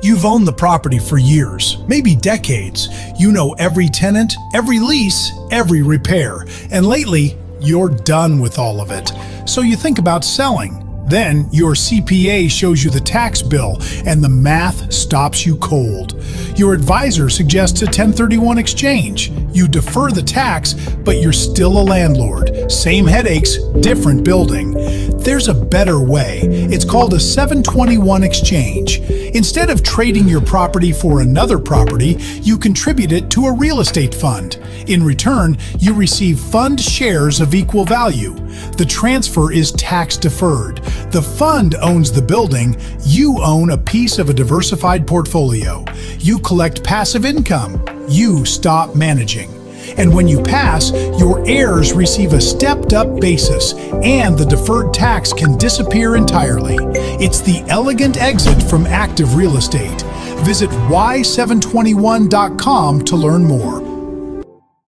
You've owned the property for years, maybe decades. You know every tenant, every lease, every repair, and lately, you're done with all of it. So you think about selling. Then your CPA shows you the tax bill and the math stops you cold. Your advisor suggests a 1031 exchange. You defer the tax, but you're still a landlord. Same headaches, different building. There's a better way. It's called a 721 exchange. Instead of trading your property for another property, you contribute it to a real estate fund. In return, you receive fund shares of equal value. The transfer is tax-deferred. The fund owns the building. You own a piece of a diversified portfolio. You collect passive income. You stop managing. And when you pass, your heirs receive a stepped-up basis, and the deferred tax can disappear entirely. It's the elegant exit from active real estate. Visit y721.com to learn more,